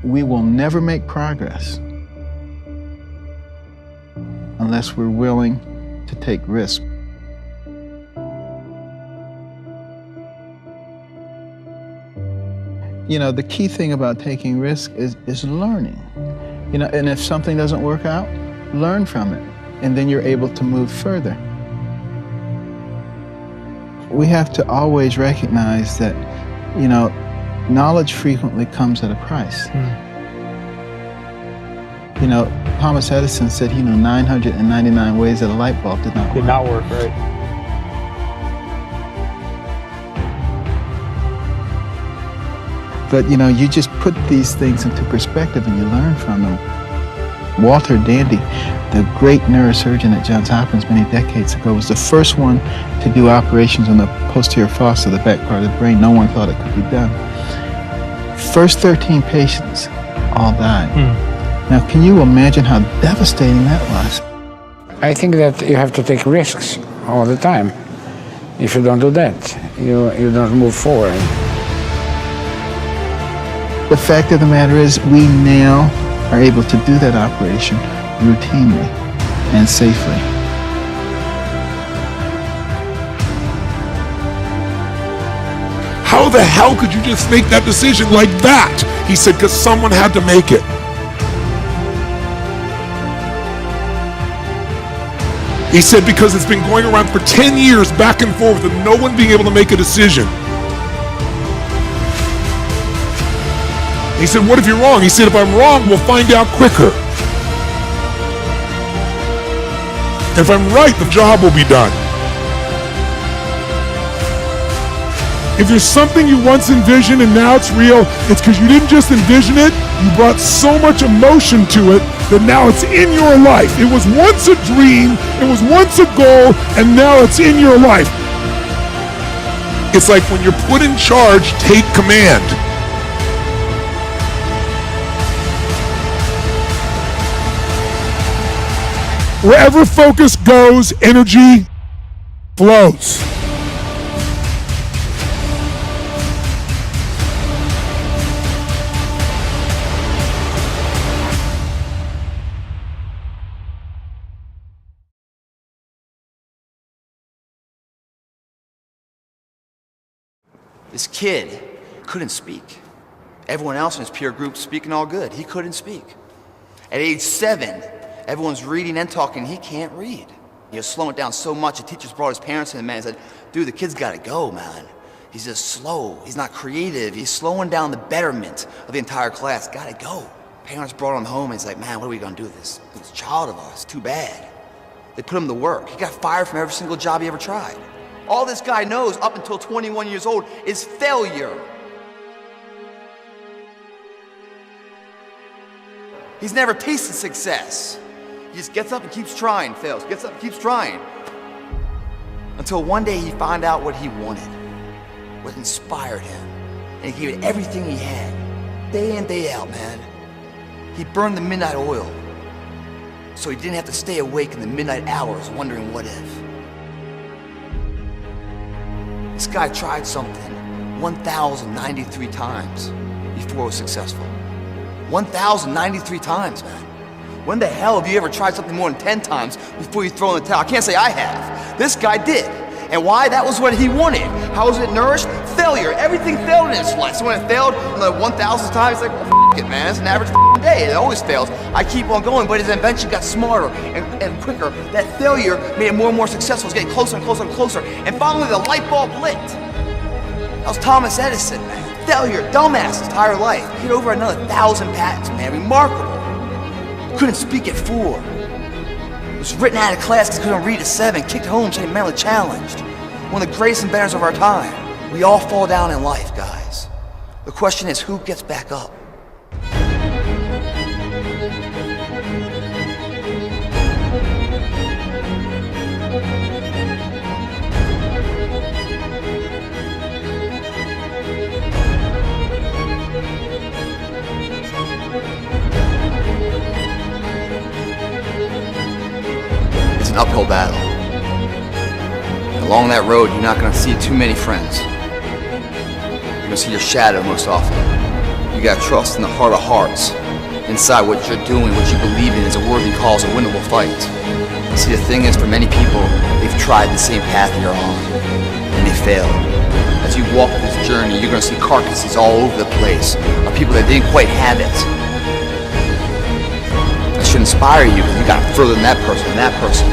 we will never make progress unless we're willing to take risks. You know, the key thing about taking risks is learning. You know, and if something doesn't work out, learn from it, and then you're able to move further. We have to always recognize that, you know, knowledge frequently comes at a price. You know, Thomas Edison said, 999 ways that a light bulb did not work. Did not work, right? But, you know, you just put these things into perspective and you learn from them. Walter Dandy, the great neurosurgeon at Johns Hopkins many decades ago, was the first one to do operations on the posterior fossa, the back part of the brain. No one thought it could be done. First 13 patients all died. Now, can you imagine how devastating that was? I think that you have to take risks all the time. If you don't do that, you don't move forward. The fact of the matter is, we now are able to do that operation routinely and safely. How the hell could you just make that decision like that? He said, because someone had to make it. He said, because it's been going around for 10 years back and forth and no one being able to make a decision. He said, what if you're wrong? He said, if I'm wrong, we'll find out quicker. If I'm right, the job will be done. If there's something you once envisioned and now it's real, it's because you didn't just envision it, you brought so much emotion to it that now it's in your life. It was once a dream, it was once a goal, and now it's in your life. It's like when you're put in charge, take command. Wherever focus goes, energy flows. This kid couldn't speak. Everyone else in his peer group speaking all good. He couldn't speak. At age 7, everyone's reading and talking. He can't read. He was slowing it down so much, the teachers brought his parents in, and said, dude, the kid's gotta go, man. He's just slow. He's not creative. He's slowing down the betterment of the entire class. Gotta go. Parents brought him home, and he's like, man, what are we gonna do with this? This child of ours, too bad. They put him to work. He got fired from every single job he ever tried. All this guy knows up until 21 years old is failure. He's never tasted success. He just gets up and keeps trying, fails, gets up and keeps trying. Until one day he found out what he wanted, what inspired him, and he gave it everything he had, day in, day out, man. He burned the midnight oil, so he didn't have to stay awake in the midnight hours wondering what if. This guy tried something 1,093 times before it was successful. 1,093 times, man. When the hell have you ever tried something more than 10 times before you throw in the towel? I can't say I have. This guy did. And why? That was what he wanted. How was it nourished? Failure. Everything failed in his life. So when it failed on the 1,000th time, he's like, well, f it, man. It's an average day. It always fails. I keep on going, but his invention got smarter and quicker. That failure made it more and more successful. It's getting closer and closer and closer. And finally, the light bulb lit. That was Thomas Edison, man. Failure, dumbass, his entire life. He had over another 1,000 patents, man. Remarkable. Couldn't speak at 4. Was written out of class because he couldn't read at 7. Kicked home, saying mentally challenged. One of the greatest inventors of our time. We all fall down in life, guys. The question is, who gets back up? It's an uphill battle. Along that road, you're not going to see too many friends. You're going to see your shadow most often. You gotta trust in the heart of hearts. Inside what you're doing, what you believe in is a worthy cause, a winnable fight. See, the thing is, for many people, they've tried the same path you're on, and they failed. As you walk this journey, you're gonna see carcasses all over the place of people that didn't quite have it. That should inspire you, because you got further than that person and that person.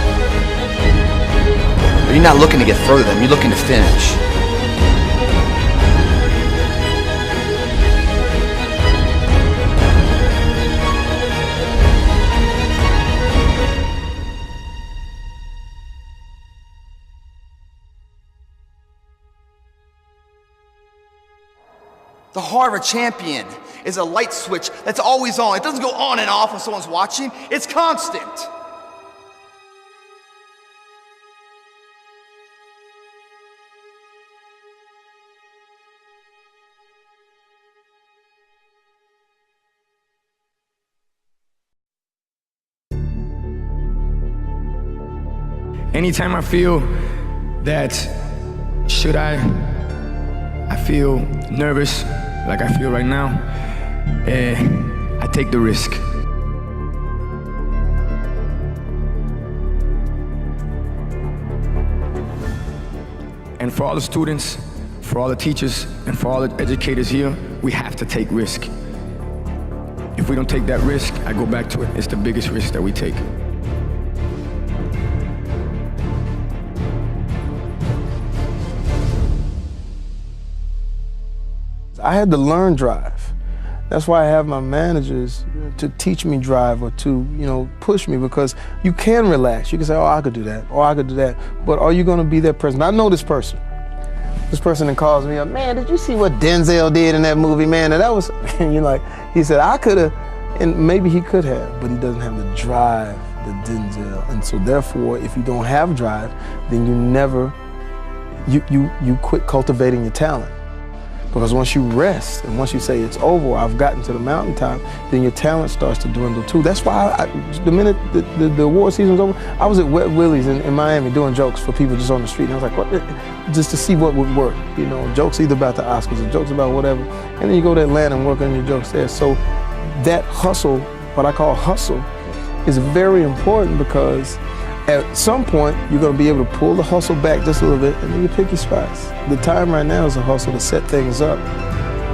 But you're not looking to get further than them, you're looking to finish. The heart of a champion is a light switch that's always on. It doesn't go on and off when someone's watching. It's constant. Anytime I feel that I feel nervous like I feel right now, I take the risk. And for all the students, for all the teachers, and for all the educators here, we have to take risk. If we don't take that risk, I go back to it, it's the biggest risk that we take. I had to learn drive. That's why I have my managers to teach me drive or to, push me, because you can relax. You can say, oh, I could do that, or I could do that. But are you gonna be that person? I know this person. This person that calls me up, man, did you see what Denzel did in that movie, man? And that was, he said, I could have, and maybe he could have, but he doesn't have the drive that Denzel. And so therefore, if you don't have drive, then you quit cultivating your talent. Because once you rest and once you say it's over, I've gotten to the mountaintop, then your talent starts to dwindle too. That's why the minute the award season was over, I was at Wet Willie's in Miami doing jokes for people just on the street. And I was like, what? Just to see what would work. Jokes either about the Oscars or jokes about whatever. And then you go to Atlanta and work on your jokes there. So that hustle, what I call hustle, is very important, because at some point, you're going to be able to pull the hustle back just a little bit, and then you pick your spots. The time right now is a hustle to set things up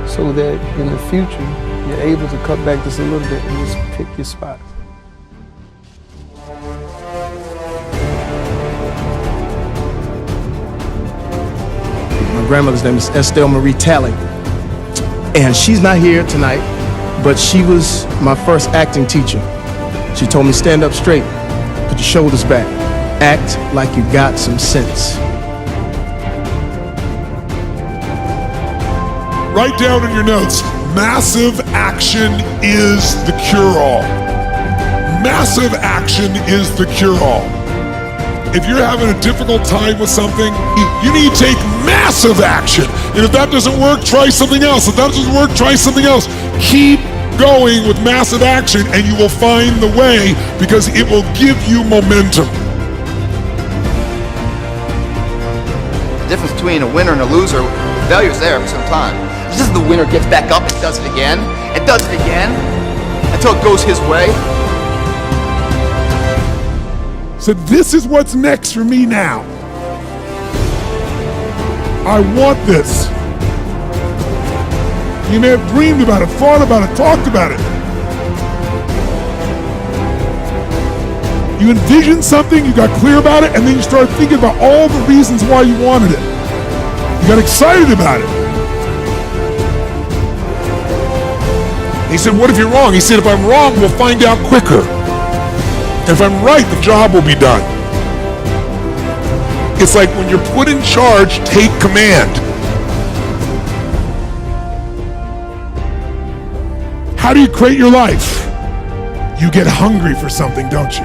so that in the future, you're able to cut back just a little bit and just pick your spots. My grandmother's name is Estelle Marie Talley, and she's not here tonight, but she was my first acting teacher. She told me, stand up straight. Put your shoulders back. Act like you got some sense. Write down in your notes, massive action is the cure-all. Massive action is the cure-all. If you're having a difficult time with something, you need to take massive action. And if that doesn't work, try something else. If that doesn't work, try something else. Keep going with massive action, and you will find the way, because it will give you momentum. The difference between a winner and a loser, failure's there for some time. It's just the winner gets back up and does it again, and does it again, until it goes his way. So this is what's next for me now. I want this. You may have dreamed about it, thought about it, talked about it. You envisioned something, you got clear about it, and then you started thinking about all the reasons why you wanted it. You got excited about it. He said, what if you're wrong? He said, if I'm wrong, we'll find out quicker. And if I'm right, the job will be done. It's like when you're put in charge, take command. How do you create your life? You get hungry for something, don't you?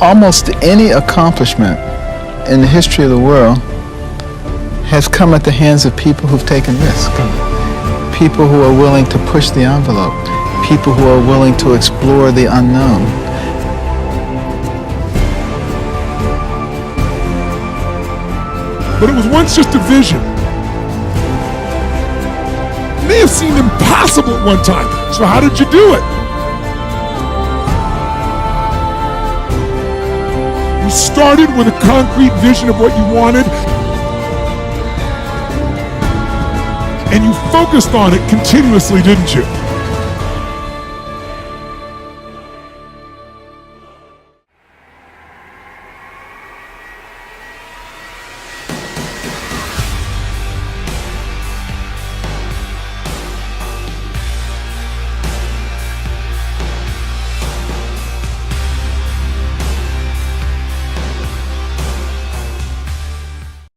Almost any accomplishment in the history of the world has come at the hands of people who've taken risk. People who are willing to push the envelope. People who are willing to explore the unknown. But it was once just a vision. may have seemed impossible at one time. So how did you do it? You started with a concrete vision of what you wanted, and you focused on it continuously, didn't you?